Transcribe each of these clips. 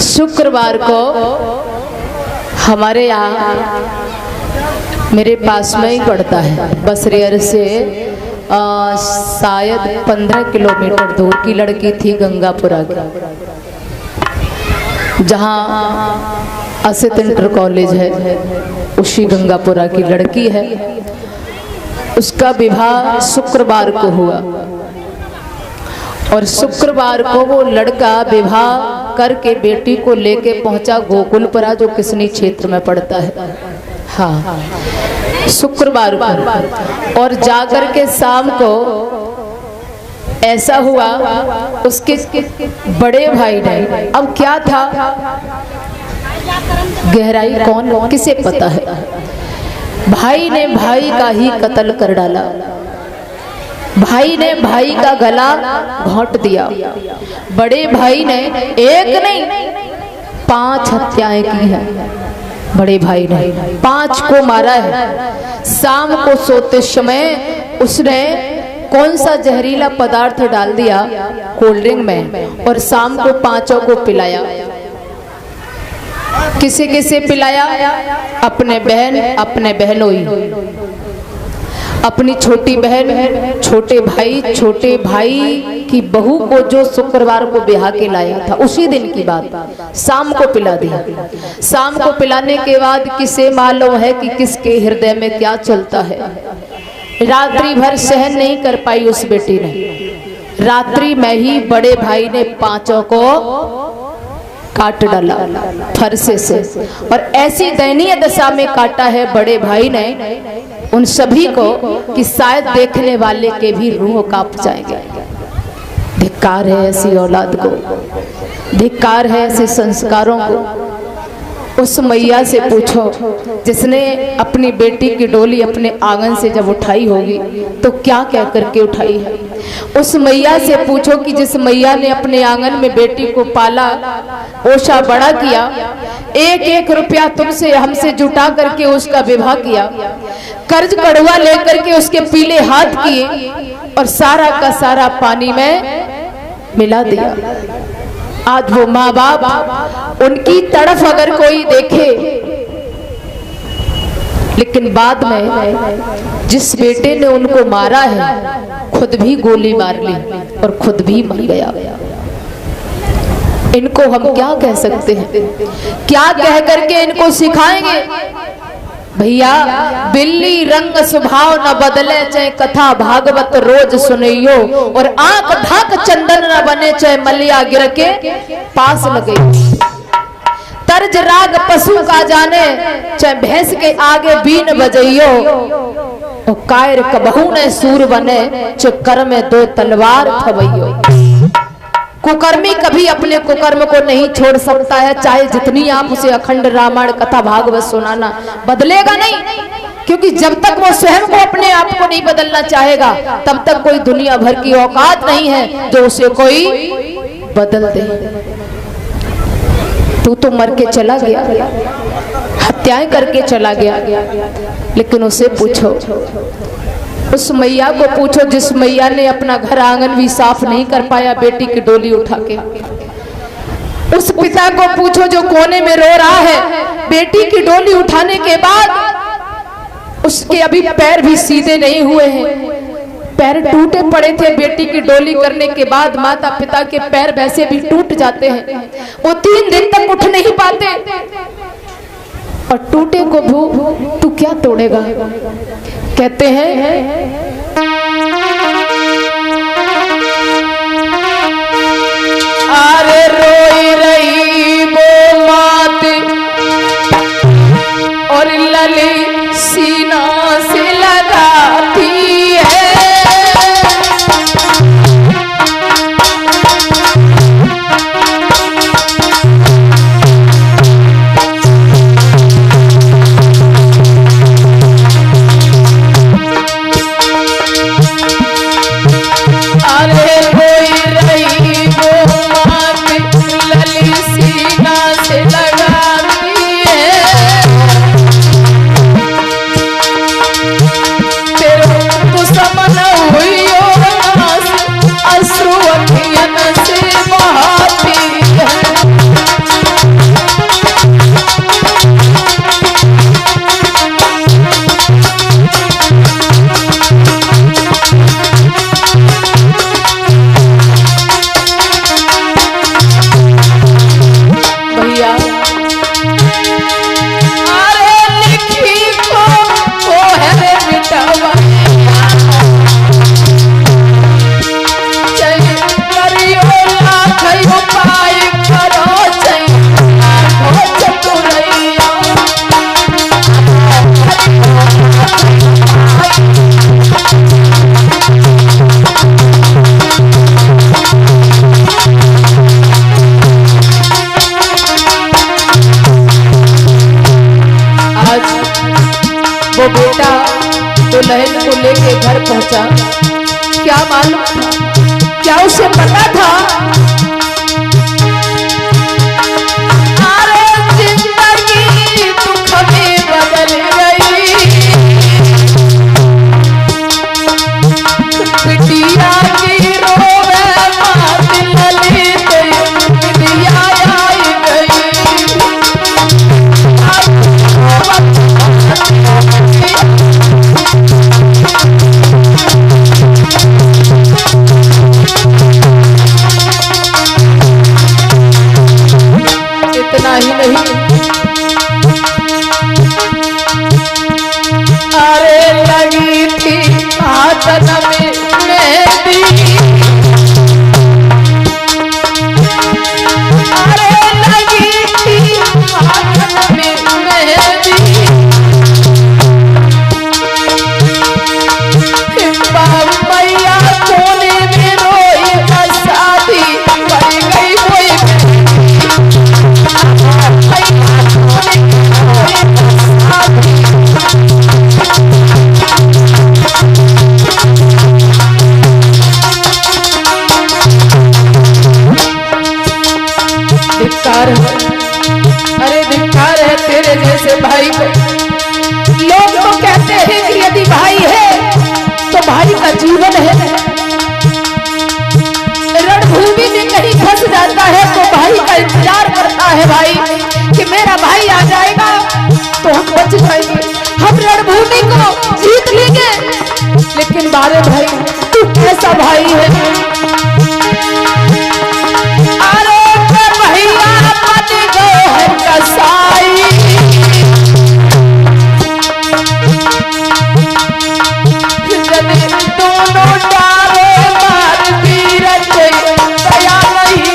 शुक्रवार को हमारे यहाँ मेरे पास में ही पड़ता है, बसरेर से शायद 15 किलोमीटर दूर की लड़की थी गंगापुरा की, जहाँ असित इंटर कॉलेज है, उसी गंगापुरा की लड़की है। उसका विवाह शुक्रवार को हुआ और शुक्रवार को वो लड़का विवाह करके बेटी को लेके पहुंचा गोकुलपुरा, जो किसनी क्षेत्र में पड़ता है। हाँ, शुक्रवार को। और जाकर के शाम को ऐसा हुआ, उसके बड़े भाई ने, अब क्या था गहराई कौन किसे पता है, भाई ने भाई का ही कत्ल कर डाला। भाई ने भाई का गला घोंट दिया। बड़े भाई ने एक नहीं 5 हत्याएं की हैं। बड़े भाई ने 5 को मारा है। शाम को सोते समय उसने कौन सा जहरीला पदार्थ डाल दिया कोल्ड ड्रिंक में, और शाम को 5 को पिलाया। किसे किसे पिलाया? अपने बहन, अपने बहनोई, अपनी छोटी बहन, छोटे भाई की बहू को जो शुक्रवार को ब्याह के लाया था, उसी दिन की बात, शाम को पिला दिया। शाम को पिलाने के बाद किसे मालूम है कि किसके हृदय में क्या चलता है। रात्रि भर सहन नहीं कर पाई उस बेटी ने। रात्रि में ही बड़े भाई ने 5 को काट डाला फरसे से, और ऐसी दयनीय दशा में काटा है बड़े भाई ने उन सभी को कि शायद देखने वाले के भी रूह कांप जाएंगे। धिक्कार है ऐसी औलाद को, धिक्कार है ऐसे संस्कारों को। उस मैया से पूछो जिसने अपनी बेटी की डोली अपने आंगन से जब उठाई होगी तो क्या कह करके उठाई है। उस मैया से पूछो कि जिस मैया ने अपने आंगन में बेटी को पाला, पोषा, बड़ा किया, 1-1 रुपया तुमसे हमसे जुटा करके उसका विवाह किया, कर्ज कड़वा लेकर के उसके पीले हाथ किए और सारा का सारा पानी में मिला दिया। आज वो माँ बाप उनकी तरफ अगर कोई देखे, लेकिन बाद में जिस बेटे ने उनको मारा है खुद भी गोली मार ली और खुद भी मर गया। इनको हम क्या कह सकते हैं? क्या कह करके इनको सिखाएंगे? भैया, बिल्ली रंग स्वभाव न बदले, चाहे कथा भागवत रोज सुनियो, और आंख ढाक चंदन न बने, चाहे मलिया गिर के पास लगे। तर्ज राग पशु का जाने, चाहे भैंस के आगे बीन बजइयो, और कायर कबहू ने सूर बने, चाहे कर में 2 तलवार थवइयो। कुकर्मी कभी अपने कुकर्म को नहीं छोड़ सकता है, चाहे जितनी आप उसे अखंड रामायण कथा भागवत सुनाना, बदलेगा नहीं। क्योंकि जब तक वो स्वयं को अपने आप को नहीं बदलना चाहेगा, तब तक कोई दुनिया भर की औकात नहीं है जो उसे कोई बदल दे। तू तो मर के चला गया, हत्याएं करके चला गया, लेकिन उसे पूछो, उस मैया को पूछो जिस मैया ने अपना घर आंगन भी साफ नहीं कर पाया बेटी की डोली उठा के। उस पिता को पूछो जो कोने में रो रहा है बेटी की डोली उठाने के बाद, उसके अभी पैर भी सीधे नहीं हुए हैं, पैर टूटे पड़े थे। बेटी की डोली करने के बाद माता पिता के पैर वैसे भी टूट जाते हैं, वो 3 दिन तक उठ नहीं पाते। और टूटे को तू क्या तोड़ेगा? कहते हैं अरे रोई रही वो मात और लली सीना से लगाती है। वो बेटा दुल्हन को लेके घर पहुंचा। क्या मालूम था, क्या उसे पता था, अरे जिंदगी दुख में बदल गई, बिटिया की रोवे मात ललित, बिटिया आई गई। इतना ही नहीं, अरे लगी थी हाथन में मेहंदी, अरे लगी थी हाथन में मेहंदी, मैया कोने में रोई शादी पड़ गई कोई। धिक्कार है, अरे धिक्कार है तेरे जैसे भाई को। लोग तो कहते हैं कि यदि भाई है तो भाई का जीवन है, रणभूमि में कहीं फंस जाता है तो भाई का इंतजार करता है भाई कि मेरा भाई आ जाएगा तो हम बच जाएंगे, हम रणभूमि को जीत लेंगे। लेकिन बारे भाई तू कैसा भाई है, अरे भैया मत गए है कसाई, दोनों डारे मार दी रचे दया नहीं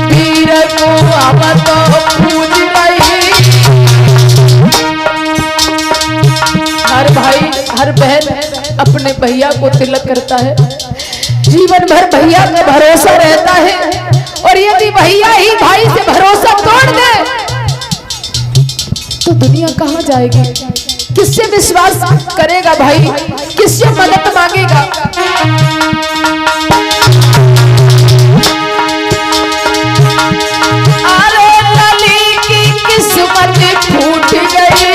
वीर को अब तो पूज रही। हर भाई हर बहन अपने भैया को तिलक करता है, जीवन भर भैया का भरोसा रहता है, और यदि भैया ही भाई से भरोसा तोड़ दे तो दुनिया कहां जाएगी, किससे विश्वास करेगा भाई, किससे मदद मांगेगा। अरे लली की किस्मत फूट गई,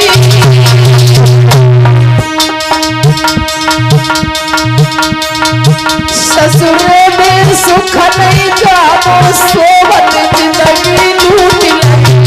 ससुरे में सुख नहीं जाओ सोवत जिंदगी लूट लगी।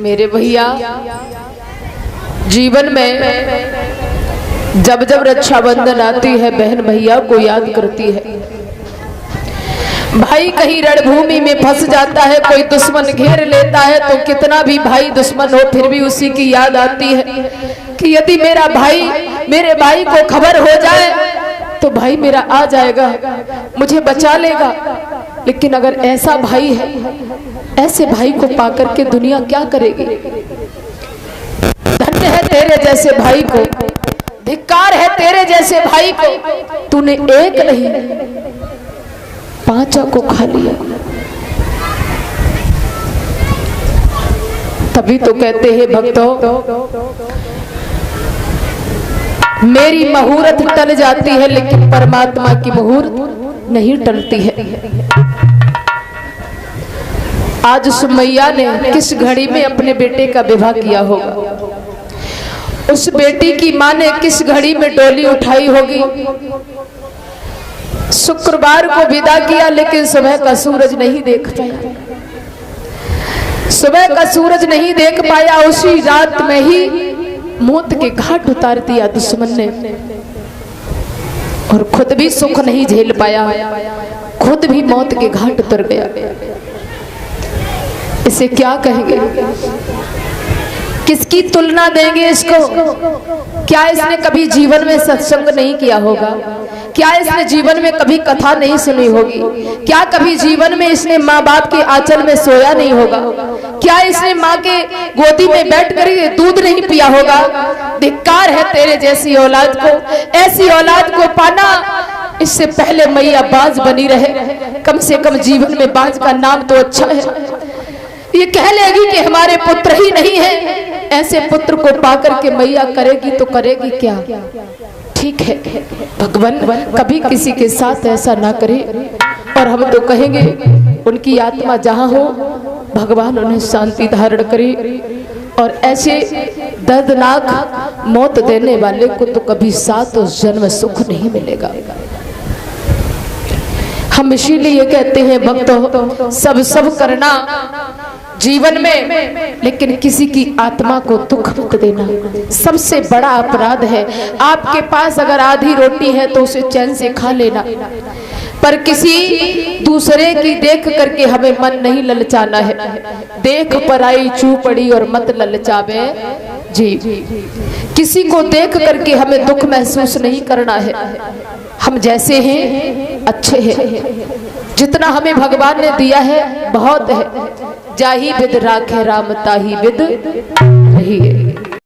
मेरे भैया जीवन में जब जब रक्षाबंधन आती है बहन भैया को याद करती है। भाई कहीं रणभूमि में फंस जाता है, कोई दुश्मन घेर लेता है तो कितना भी भाई दुश्मन हो फिर भी उसी की याद आती है कि यदि मेरे भाई को खबर हो जाए तो भाई मेरा आ जाएगा, मुझे बचा लेगा। लेकिन अगर ऐसा भाई है, ऐसे भाई को पाकर के दुनिया क्या करेगी। धन्य है तेरे जैसे भाई को, धिक्कार है तेरे जैसे भाई को, तूने एक नहीं 5 को खा लिया। तभी तो कहते हैं भक्तों, मेरी मुहूर्त टल जाती है लेकिन परमात्मा की मुहूर्त नहीं टलती है। आज सुमैया ने किस घड़ी में अपने बेटे का विवाह किया होगा, उस बेटी की माँ ने किस घड़ी में डोली उठाई होगी, शुक्रवार को विदा किया, लेकिन सुबह का सूरज नहीं देख पाया। सुबह का सूरज नहीं देख पाया। उसी रात में ही मौत के घाट उतार दिया दुश्मन ने, और खुद भी सुख नहीं झेल पाया, खुद भी मौत के घाट उतर गया। इसे क्या कहेंगे, किसकी तुलना देंगे इसको? क्या इसने कभी जीवन में सत्संग नहीं किया होगा? क्या इसने जीवन में कभी कथा नहीं सुनी होगी? क्या कभी जीवन में इसने माँ बाप के आंचल में सोया नहीं होगा? क्या इसने माँ के गोदी में बैठकर दूध नहीं पिया होगा? धिक्कार है तेरे जैसी औलाद को। ऐसी औलाद को पाना, इससे पहले मैया बाज बनी रहे। कम से कम जीवन में बाज का नाम तो अच्छा है। ये कह लेगी कि हमारे पुत्र ही नहीं है। ऐसे पुत्र को पाकर के मैया करेगी तो करेगी क्या? ठीक है, भगवान कभी किसी के साथ ऐसा ना करे। और हम तो कहेंगे उनकी आत्मा जहाँ हो, भगवान उन्हें शांति धारण करे। और ऐसे दर्दनाक मौत देने वाले को तो कभी सात जन्म सुख नहीं मिलेगा। हम इसीलिए कहते हैं भक्तों, सब करना जीवन में, लेकिन किसी की आत्मा को दुख मत देना। सबसे बड़ा अपराध है। आपके पास अगर आधी रोटी है तो उसे चैन से खा लेना, पर किसी दूसरे की देख करके हमें मन नहीं ललचाना है। देख पराई चूपड़ी और मत ललचावे जी। किसी को देख करके हमें दुख महसूस नहीं करना है। हम जैसे हैं अच्छे हैं। जितना हमें भगवान ने दिया है बहुत है। जाही विद राखे राम ताही विद रही है।